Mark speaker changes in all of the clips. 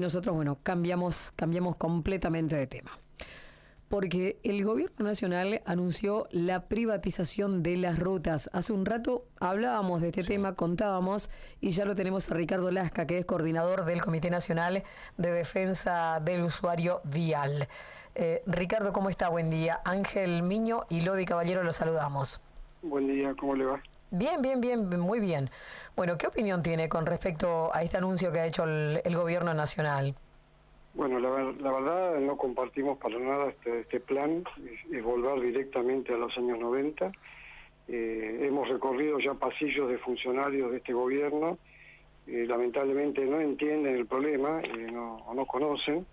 Speaker 1: Nosotros, bueno, cambiamos completamente de tema. Porque el gobierno nacional anunció la privatización de las rutas. Hace un rato hablábamos de este tema, contábamos, y ya lo tenemos a Ricardo Lasca, que es coordinador del Comité Nacional de Defensa del Usuario Vial. Ricardo, ¿cómo está? Buen día. Ángel Miño y Lodi Caballero los saludamos.
Speaker 2: Buen día, ¿cómo le va?
Speaker 1: Bien, muy bien. Bueno, ¿qué opinión tiene con respecto a este anuncio que ha hecho el gobierno nacional?
Speaker 2: Bueno, la verdad no compartimos para nada este plan, es volver directamente a los años 90. Hemos recorrido ya pasillos de funcionarios de este gobierno, lamentablemente no entienden el problema, no conocen,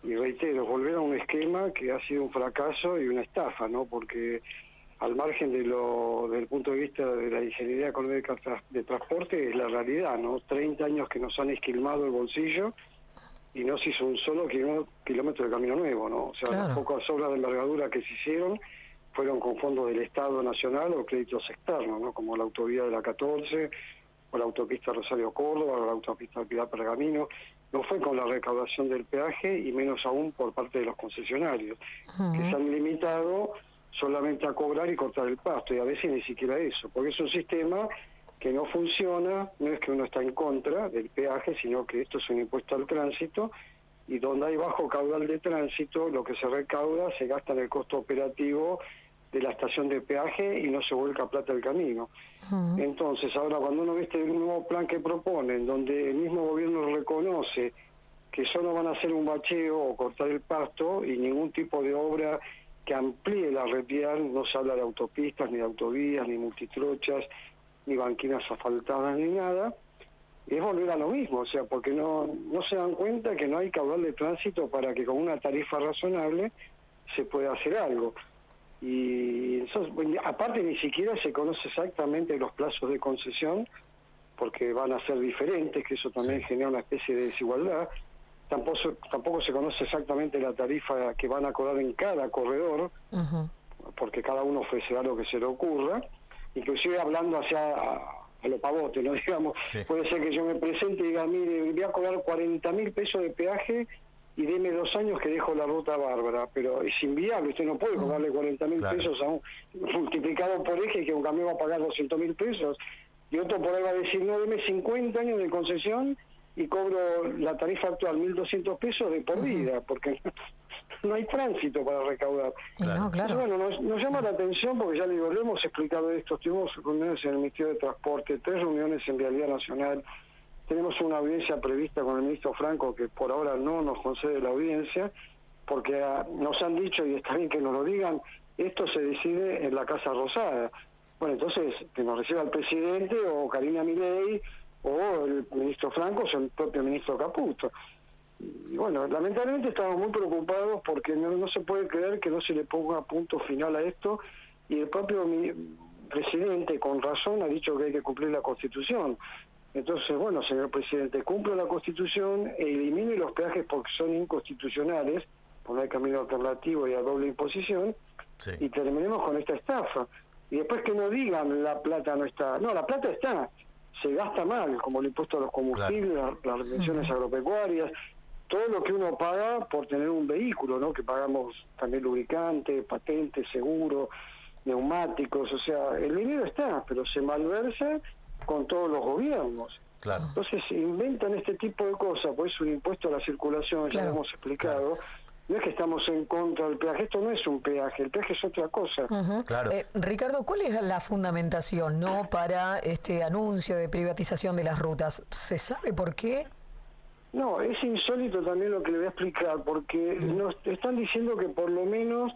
Speaker 2: y reitero, volver a un esquema que ha sido un fracaso y una estafa, ¿no? Porque al margen desde el punto de vista de la ingeniería económica de transporte, es la realidad, ¿no? 30 años que nos han esquilmado el bolsillo y no se hizo un solo kilómetro de camino nuevo, ¿no? O sea, claro, las pocas obras de envergadura que se hicieron fueron con fondos del Estado Nacional o créditos externos, ¿no? Como la autovía de la 14, o la autopista Rosario-Córdoba, o la autopista Pilar-Pergamino. No fue con la recaudación del peaje y menos aún por parte de los concesionarios, que se han limitado solamente a cobrar y cortar el pasto, y a veces ni siquiera eso, porque es un sistema que no funciona. No es que uno está en contra del peaje, sino que esto es un impuesto al tránsito, y donde hay bajo caudal de tránsito, lo que se recauda se gasta en el costo operativo de la estación de peaje y no se vuelca plata al camino. Entonces, ahora cuando uno ve este nuevo plan que proponen, donde el mismo gobierno reconoce que solo van a hacer un bacheo o cortar el pasto y ningún tipo de obra que amplíe la red vial, no se habla de autopistas, ni de autovías, ni multitrochas, ni banquinas asfaltadas, ni nada, es volver a lo mismo, o sea, porque no se dan cuenta que no hay caudal de tránsito para que con una tarifa razonable se pueda hacer algo. Y eso, aparte ni siquiera se conoce exactamente los plazos de concesión, porque van a ser diferentes, que eso también genera una especie de desigualdad. Tampoco se conoce exactamente la tarifa que van a cobrar en cada corredor, porque cada uno ofrecerá lo que se le ocurra, inclusive hablando hacia a lo pavote, ¿no? Digamos, puede ser que yo me presente y diga, mire, voy a cobrar 40.000 pesos de peaje y deme 2 años que dejo la ruta bárbara, pero es inviable, usted no puede cobrarle 40.000 pesos a un multiplicado por eje, que un camión va a pagar 200.000 pesos, y otro por ahí va a decir, no, deme 50 años de concesión y cobro la tarifa actual, 1.200 pesos de por vida, porque no hay tránsito para recaudar.
Speaker 1: Claro.
Speaker 2: Entonces, bueno, nos llama la atención porque ya le digo, lo hemos explicado esto, tuvimos reuniones en el Ministerio de Transporte, 3 reuniones en Vialidad Nacional, tenemos una audiencia prevista con el ministro Franco que por ahora no nos concede la audiencia, porque nos han dicho, y está bien que nos lo digan, esto se decide en la Casa Rosada. Bueno, entonces, que nos reciba el presidente o Karina Milei, o el ministro Franco, o el propio ministro Caputo. Y bueno, lamentablemente estamos muy preocupados porque no se puede creer que no se le ponga punto final a esto, y el propio presidente, con razón, ha dicho que hay que cumplir la Constitución. Entonces, bueno, señor presidente, cumpla la Constitución e elimine los peajes porque son inconstitucionales, porque no hay camino alternativo y a doble imposición, y terminemos con esta estafa. Y después que no digan la plata no está. No, la plata está, se gasta mal, como el impuesto a los combustibles, las retenciones agropecuarias, todo lo que uno paga por tener un vehículo, ¿no? Que pagamos también lubricante, patente, seguro, neumáticos, o sea, el dinero está, pero se malversa con todos los gobiernos.
Speaker 3: Claro.
Speaker 2: Entonces inventan este tipo de cosas, pues es un impuesto a la circulación, ya lo hemos explicado. No es que estamos en contra del peaje, esto no es un peaje, el peaje es otra cosa.
Speaker 3: Claro.
Speaker 1: Ricardo, ¿cuál es la fundamentación, no, para este anuncio de privatización de las rutas? ¿Se sabe por qué?
Speaker 2: No, es insólito también lo que le voy a explicar, porque nos están diciendo que por lo menos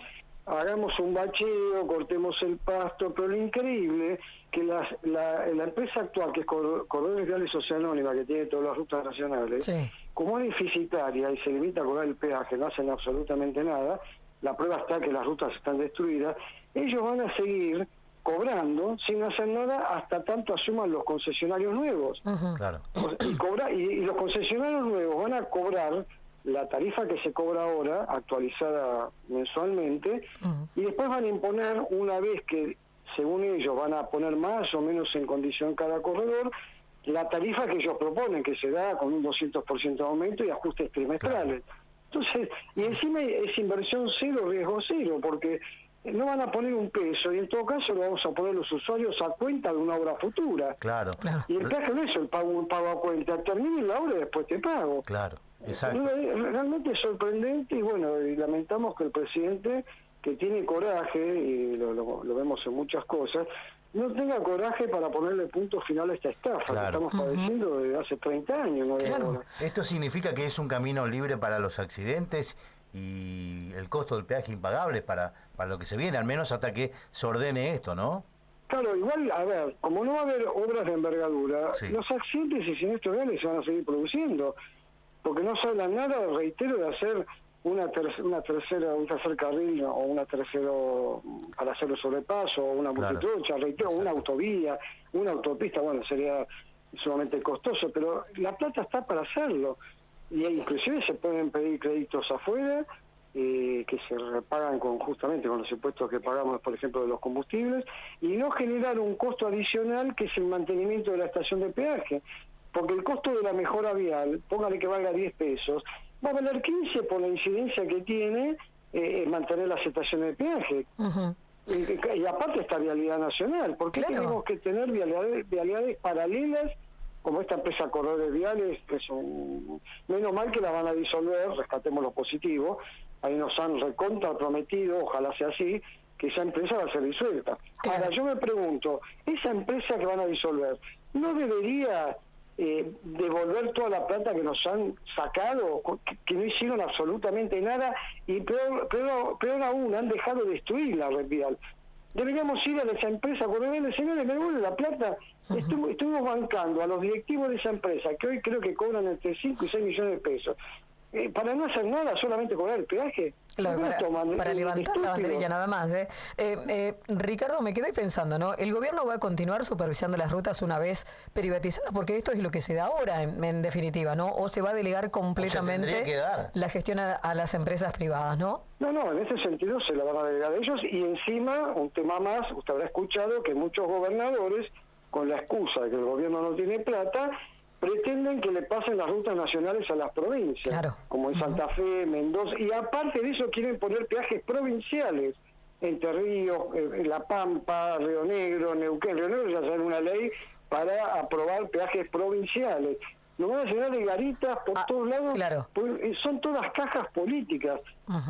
Speaker 2: hagamos un bacheo, cortemos el pasto, pero lo increíble que la empresa actual, que es Corredores Viales Sociedad Anónima, que tiene todas las rutas nacionales, como es deficitaria y se limita a cobrar el peaje, no hacen absolutamente nada, la prueba está que las rutas están destruidas, ellos van a seguir cobrando sin hacer nada hasta tanto asuman los concesionarios nuevos.
Speaker 3: Claro.
Speaker 2: Y los concesionarios nuevos van a cobrar la tarifa que se cobra ahora, actualizada mensualmente, y después van a imponer, una vez que, según ellos, van a poner más o menos en condición cada corredor, la tarifa que ellos proponen, que se da con un 200% de aumento y ajustes trimestrales. Entonces, y encima es inversión cero, riesgo cero, porque no van a poner un peso y en todo caso lo vamos a poner los usuarios a cuenta de una obra futura.
Speaker 3: Claro.
Speaker 2: Y el peaje no es el pago a cuenta, termine la obra y después te pago.
Speaker 3: Claro, exacto.
Speaker 2: Realmente es sorprendente y bueno, y lamentamos que el presidente, que tiene coraje, y lo vemos en muchas cosas, no tenga coraje para ponerle punto final a esta estafa que estamos padeciendo desde hace 30 años. ¿No?
Speaker 1: Claro.
Speaker 3: Esto significa que es un camino libre para los accidentes y el costo del peaje impagable para lo que se viene, al menos hasta que se ordene esto, ¿no?
Speaker 2: Claro, igual, a ver, como no va a haber obras de envergadura,
Speaker 3: Sí.
Speaker 2: los accidentes y siniestros reales se van a seguir produciendo, porque no se habla nada, reitero, de hacer un tercer carril o una tercero para hacer el sobrepaso, o una multitrocha, reitero, una autovía, una autopista, bueno, sería sumamente costoso, pero la plata está para hacerlo, y inclusive se pueden pedir créditos afuera, que se repagan justamente con los impuestos que pagamos, por ejemplo, de los combustibles, y no generar un costo adicional que es el mantenimiento de la estación de peaje, porque el costo de la mejora vial, póngale que valga 10 pesos, va a valer 15 por la incidencia que tiene mantener las estaciones de peaje. Y aparte esta vialidad nacional, ¿por qué tenemos que tener vialidades paralelas como esta empresa Corredores Viales, que son, menos mal que la van a disolver, rescatemos lo positivo, ahí nos han recontra prometido, ojalá sea así, que esa empresa va a ser disuelta. Ahora yo me pregunto, esa empresa que van a disolver, ¿no debería devolver toda la plata que nos han sacado, que no hicieron absolutamente nada, y peor aún, han dejado de destruir la red vial? Deberíamos ir a esa empresa, corredores, señores, me devuelven la plata. Estuvimos bancando a los directivos de esa empresa, que hoy creo que cobran entre 5 y 6 millones de pesos, para no hacer nada, solamente cobrar el peaje.
Speaker 1: Claro, para levantar la banderilla nada más. Ricardo, me quedé pensando, ¿no? ¿El gobierno va a continuar supervisando las rutas una vez privatizadas? Porque esto es lo que se da ahora, en definitiva, ¿no? ¿O se va a delegar completamente la gestión a las empresas privadas, no?
Speaker 2: No, en ese sentido se la van a delegar a ellos, y encima, un tema más, usted habrá escuchado que muchos gobernadores, con la excusa de que el gobierno no tiene plata, pretenden que le pasen las rutas nacionales a las provincias, como en Santa Fe, Mendoza, y aparte de eso quieren poner peajes provinciales, Entre Ríos, La Pampa, Río Negro, Neuquén. Río Negro ya sale una ley para aprobar peajes provinciales. Nos van a llenar de garitas por todos lados, son todas cajas políticas,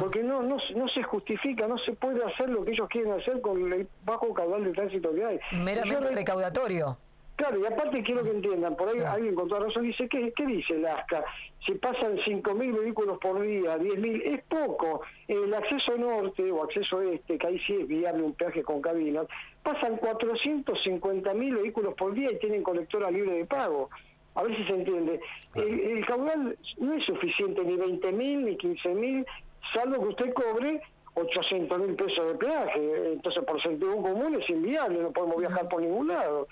Speaker 2: porque no se justifica, no se puede hacer lo que ellos quieren hacer con el bajo caudal de tránsito que hay.
Speaker 1: Meramente recaudatorio.
Speaker 2: Claro, y aparte quiero que entiendan, por ahí alguien con toda razón dice, ¿qué dice el ASCA? Si pasan 5.000 vehículos por día, 10.000, es poco. El acceso norte o acceso este, que ahí sí es viable un peaje con cabinas, pasan 450.000 vehículos por día y tienen colectora libre de pago. A ver si se entiende. El caudal no es suficiente, ni 20.000 ni 15.000, salvo que usted cobre 800.000 pesos de peaje. Entonces, por sentido común es inviable, no podemos viajar por ningún lado.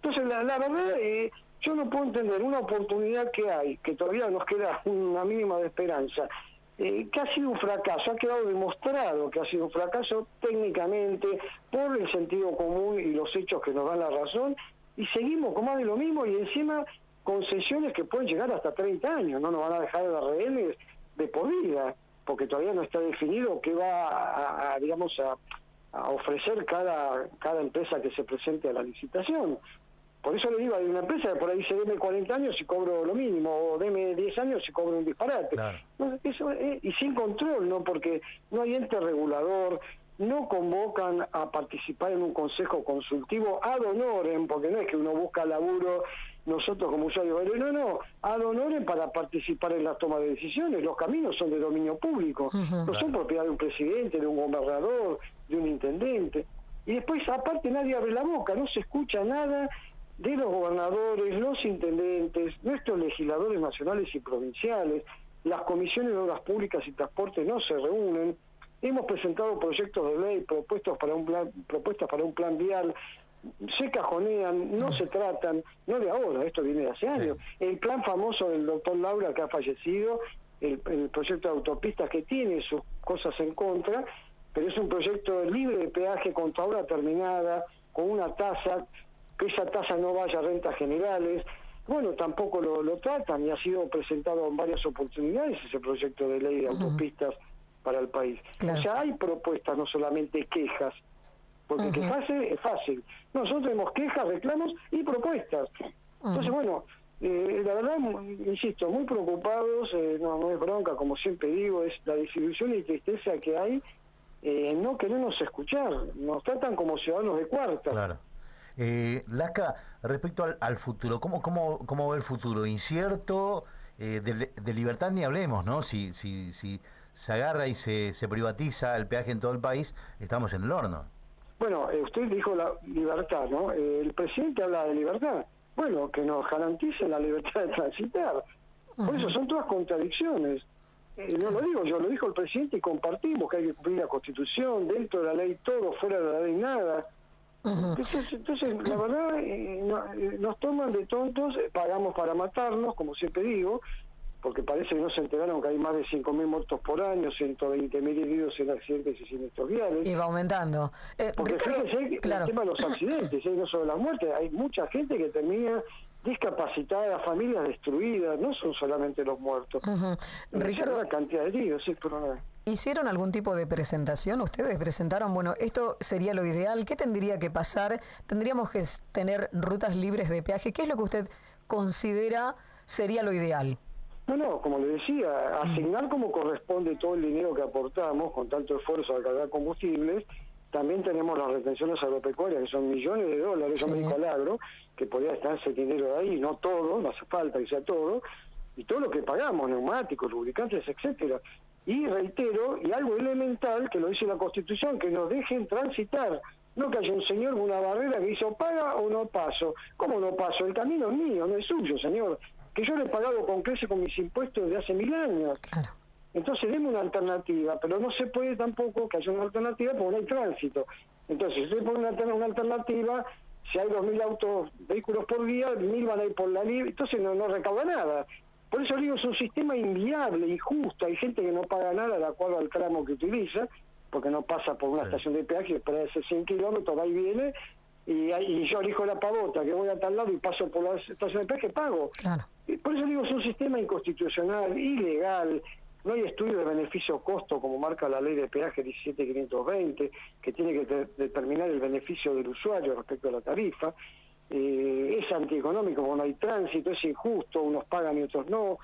Speaker 2: Entonces, la verdad, yo no puedo entender una oportunidad que hay, que todavía nos queda una mínima de esperanza, que ha sido un fracaso, ha quedado demostrado que ha sido un fracaso técnicamente, por el sentido común y los hechos que nos dan la razón, y seguimos con más de lo mismo, y encima concesiones que pueden llegar hasta 30 años, no nos van a dejar de rehenes de por vida, porque todavía no está definido qué va a ofrecer cada empresa que se presente a la licitación. Por eso le digo, hay una empresa que por ahí dice, deme 40 años y cobro lo mínimo, o deme 10 años y cobro un disparate. No, eso y sin control, ¿no? Porque no hay ente regulador, no convocan a participar en un consejo consultivo ad honorem, porque no es que uno busca laburo nosotros como usuarios, no, ad honorem para participar en la toma de decisiones. Los caminos son de dominio público, no son propiedad de un presidente, de un gobernador, de un intendente. Y después, aparte, nadie abre la boca, no se escucha nada de los gobernadores, los intendentes, nuestros legisladores nacionales y provinciales. Las comisiones de obras públicas y transporte no se reúnen. Hemos presentado proyectos de ley, propuestas para un plan vial, se cajonean, no se tratan, no de ahora, esto viene de hace años. El plan famoso del doctor Laura, que ha fallecido, el proyecto de autopistas, que tiene sus cosas en contra, pero es un proyecto libre de peaje con obra terminada, con una tasa, que esa tasa no vaya a rentas generales. bueno, tampoco lo tratan, y ha sido presentado en varias oportunidades ese proyecto de ley de autopistas para el país.
Speaker 1: Claro.
Speaker 2: O sea, hay propuestas, no solamente quejas, porque quejarse es fácil. Nosotros tenemos quejas, reclamos y propuestas. Entonces, bueno, la verdad, insisto, muy preocupados, no es bronca, como siempre digo, es la desilusión y tristeza que hay en no querernos escuchar. Nos tratan como ciudadanos de cuarta.
Speaker 3: Claro. Lasca, respecto al futuro, ¿cómo ve el futuro? ¿Incierto? De libertad ni hablemos, ¿no? Si se agarra y se privatiza el peaje en todo el país, estamos en el horno.
Speaker 2: Bueno, usted dijo la libertad, ¿no? El presidente habla de libertad. Bueno, que nos garantice la libertad de transitar. Por eso son todas contradicciones. No lo digo yo, lo dijo el presidente y compartimos que hay que cumplir la Constitución, dentro de la ley todo, fuera de la ley nada. Entonces la verdad, nos toman de tontos, pagamos para matarnos, como siempre digo, porque parece que no se enteraron que hay más de 5.000 muertos por año, 120.000 heridos en accidentes y siniestros viales.
Speaker 1: Y va aumentando.
Speaker 2: Porque fíjense que el tema de los accidentes, no solo las muertes, hay mucha gente que termina discapacitada, familias destruidas, no son solamente los muertos.
Speaker 1: Ricardo,
Speaker 2: una cantidad de heridos, sí, pero
Speaker 1: ¿hicieron algún tipo de presentación? ¿Ustedes presentaron, bueno, esto sería lo ideal? ¿Qué tendría que pasar? ¿Tendríamos que tener rutas libres de peaje? ¿Qué es lo que usted considera sería lo ideal?
Speaker 2: No, como le decía, asignar como corresponde todo el dinero que aportamos con tanto esfuerzo al cargar combustibles. También tenemos las retenciones agropecuarias, que son millones de dólares, yo me dijo al agro, que podría estar ese dinero ahí, no todo, no hace falta que sea todo, y todo lo que pagamos, neumáticos, lubricantes, etcétera. Y reitero, y algo elemental, que lo dice la Constitución, que nos dejen transitar, no que haya un señor con una barrera que dice, o paga o no paso. ¿Cómo no paso? El camino es mío, no es suyo, señor. Que yo le he pagado con creces con mis impuestos desde hace 1000 años. Claro. Entonces, deme una alternativa, pero no se puede tampoco que haya una alternativa porque no hay tránsito. Entonces, si usted pone una alternativa, si hay 2.000 vehículos por día, 1.000 van a ir por la libre, entonces no recauda nada. Por eso digo, es un sistema inviable, injusto. Hay gente que no paga nada de acuerdo al tramo que utiliza, porque no pasa por una estación de peaje, después de hacer 100 kilómetros, va y viene, y yo elijo la pavota, que voy a tal lado y paso por la estación de peaje, pago. Claro. Y por eso digo, es un sistema inconstitucional, ilegal. No hay estudio de beneficio-costo, como marca la ley de peaje 17520, que tiene que determinar el beneficio del usuario respecto a la tarifa. Es antieconómico, porque no hay tránsito, es injusto, unos pagan y otros no.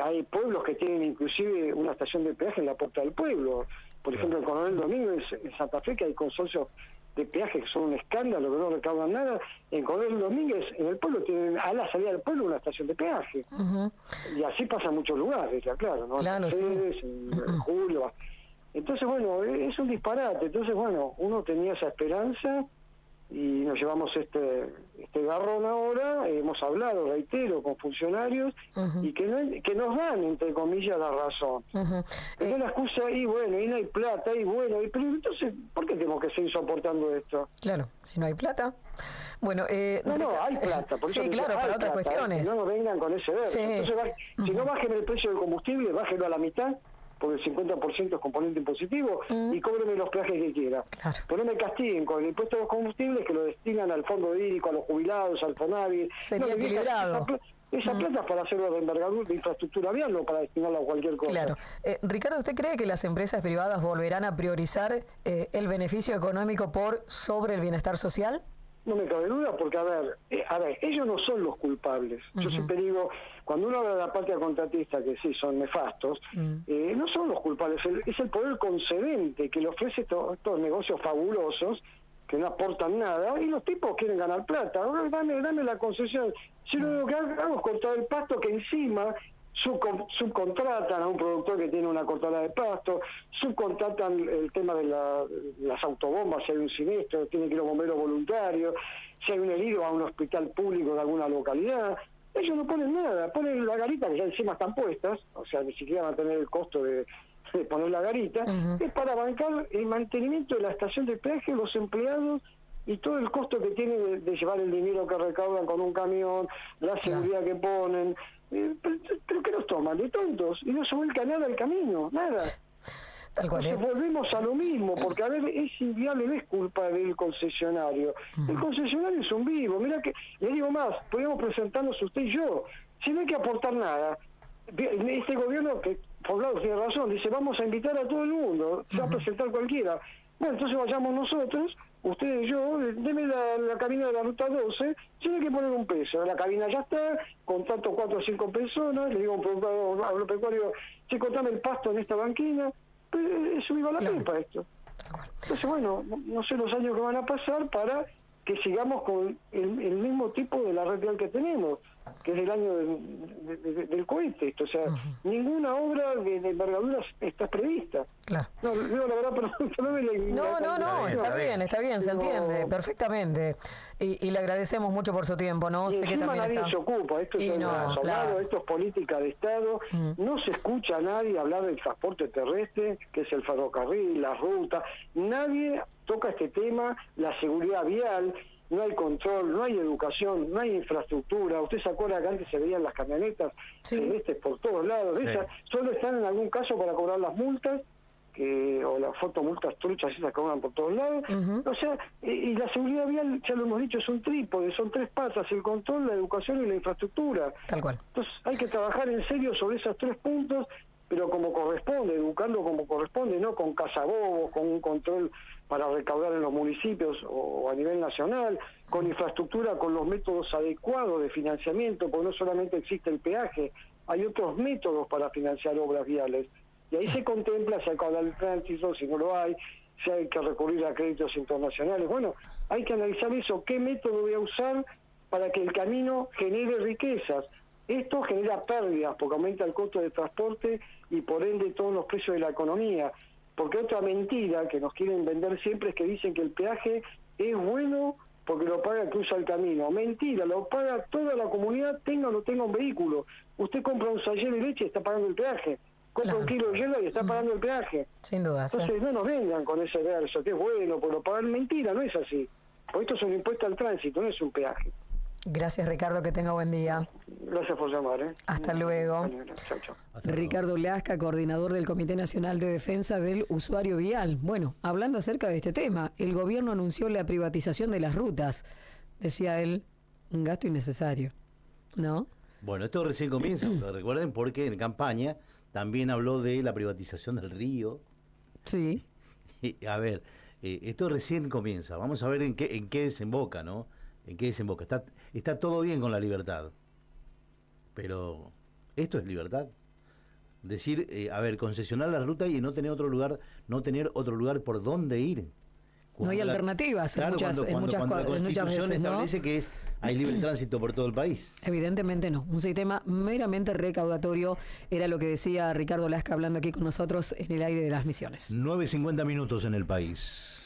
Speaker 2: Hay pueblos que tienen inclusive una estación de peaje en la puerta del pueblo. Por ejemplo, en Coronel Domínguez, en Santa Fe, que hay consorcios de peaje que son un escándalo, que no recaudan nada. En Coronel Domínguez, en el pueblo, tienen a la salida del pueblo una estación de peaje. Y así pasa en muchos lugares, ya claro, ¿no?
Speaker 1: Claro,
Speaker 2: en Julio. Entonces, bueno, es un disparate. Entonces, bueno, uno tenía esa esperanza y nos llevamos este garrón ahora. Hemos hablado, reitero, con funcionarios y que nos dan, entre comillas, la razón. Es la excusa, y bueno, y no hay plata, y bueno, pero entonces, ¿por qué tenemos que seguir soportando esto?
Speaker 1: Claro, si no hay plata. Bueno,
Speaker 2: no, hay plata. Por eso
Speaker 1: sí, claro, para otras cuestiones.
Speaker 2: No nos vengan con ese verso. Sí. Entonces, si no bajen el precio del combustible, bájenlo a la mitad, porque el 50% es componente impositivo, y cóbreme los peajes que quiera. Claro. Pero no me castiguen con el impuesto de los combustibles, que lo destinan al fondo hídrico, a los jubilados, al FONAVI.
Speaker 1: Sería equilibrado.
Speaker 2: Esa plata es para hacerlo de envergadura, de infraestructura vial, no para destinarla a cualquier cosa.
Speaker 1: Claro. Ricardo, ¿usted cree que las empresas privadas volverán a priorizar el beneficio económico sobre el bienestar social?
Speaker 2: No me cabe duda, porque, a ver, ellos no son los culpables. Yo siempre digo, cuando uno habla de la patria contratista, que sí, son nefastos, no son los culpables, es el poder concedente que le ofrece estos negocios fabulosos, que no aportan nada, y los tipos quieren ganar plata. Ahora dame la concesión. Si lo único que hago es cortar el pasto, que encima subcontratan a un productor que tiene una cortadora de pasto, subcontratan el tema de las autobombas, si hay un siniestro, tienen que ir los bomberos voluntarios, si hay un herido a un hospital público de alguna localidad. Ellos no ponen nada, ponen la garita, que ya encima están puestas, o sea, ni siquiera van a tener el costo de poner la garita, es para bancar el mantenimiento de la estación de peaje, los empleados y todo el costo que tiene de llevar el dinero que recaudan con un camión, la seguridad que ponen. ¿Pero qué nos toman? De tontos. Y no se vuelca nada al camino, nada.
Speaker 1: Tal cual,
Speaker 2: Entonces volvemos a lo mismo, porque a ver, es inviable, no es culpa del concesionario. El concesionario es un vivo. Mira que, le digo más, podemos presentarnos usted y yo, si no hay que aportar nada. Este gobierno, que por un lado tiene razón, dice vamos a invitar a todo el mundo, se va a presentar cualquiera. Bueno, entonces vayamos nosotros, usted y yo, deme la cabina de la ruta 12, tiene que poner un peso. La cabina ya está, contrato 4 o 5 personas, le digo a un productor agropecuario, si contame el pasto en esta banquina, eso iba a la pepa esto. Entonces, bueno, no sé los años que van a pasar para que sigamos con el mismo tipo de la red vial que tenemos, que es el año del cohete. Esto, o sea, ninguna obra de envergadura está prevista.
Speaker 1: Claro.
Speaker 2: No, digo la verdad, perdón.
Speaker 1: No, está bien, se entiende perfectamente. Y le agradecemos mucho por su tiempo, ¿no?
Speaker 2: Y
Speaker 1: Sé que
Speaker 2: encima
Speaker 1: también
Speaker 2: nadie
Speaker 1: está...
Speaker 2: se ocupa, esto es
Speaker 1: claro.
Speaker 2: esto es política de Estado, no se escucha a nadie hablar del transporte terrestre, que es el ferrocarril, la ruta, nadie toca este tema, la seguridad vial, no hay control, no hay educación, no hay infraestructura. Usted se acuerda que antes se veían las camionetas celestes por todos lados, esas solo están en algún caso para cobrar las multas, o las fotomultas truchas esas que cobran por todos lados. O sea, y la seguridad vial, ya lo hemos dicho, es un trípode, son 3 patas: el control, la educación y la infraestructura.
Speaker 1: Tal cual.
Speaker 2: Entonces hay que trabajar en serio sobre esos 3 puntos, pero como corresponde, educando como corresponde, no con cazabobos, con un control para recaudar en los municipios o a nivel nacional, con infraestructura, con los métodos adecuados de financiamiento, porque no solamente existe el peaje, hay otros métodos para financiar obras viales. Y ahí se contempla si hay que hablar del tránsito, si no lo hay, si hay que recurrir a créditos internacionales. Bueno, hay que analizar eso, qué método voy a usar para que el camino genere riquezas. Esto genera pérdidas porque aumenta el costo de transporte y por ende todos los precios de la economía. Porque otra mentira que nos quieren vender siempre es que dicen que el peaje es bueno porque lo paga el que usa el camino. Mentira, lo paga toda la comunidad, tenga o no tenga un vehículo. Usted compra un sachet de leche y está pagando el peaje. Compra un kilo de hielo y está pagando el peaje.
Speaker 1: Sin duda.
Speaker 2: Entonces no nos vengan con ese verso, que es bueno, por lo pagan. Mentira, no es así. Porque esto es un impuesto al tránsito, no es un peaje.
Speaker 1: Gracias, Ricardo, que tenga buen día.
Speaker 2: Gracias por llamar.
Speaker 1: Hasta luego.
Speaker 2: Chao, chao.
Speaker 1: Ricardo Lasca, coordinador del Comité Nacional de Defensa del Usuario Vial. Bueno, hablando acerca de este tema, el gobierno anunció la privatización de las rutas. Decía él, un gasto innecesario, ¿no?
Speaker 3: Bueno, esto recién comienza, recuerden, porque en campaña también habló de la privatización del río.
Speaker 1: Sí.
Speaker 3: A ver, esto recién comienza. Vamos a ver en qué desemboca, ¿no? ¿En qué desemboca? Está todo bien con la libertad, pero ¿esto es libertad? Decir, a ver, concesionar la ruta y no tener otro lugar por dónde ir.
Speaker 1: No hay alternativas
Speaker 3: cuando la Constitución
Speaker 1: veces, ¿no?
Speaker 3: establece que hay libre tránsito por todo el país.
Speaker 1: Evidentemente no. Un sistema meramente recaudatorio era lo que decía Ricardo Lasca hablando aquí con nosotros en el aire de las Misiones.
Speaker 3: 9:50 en el país.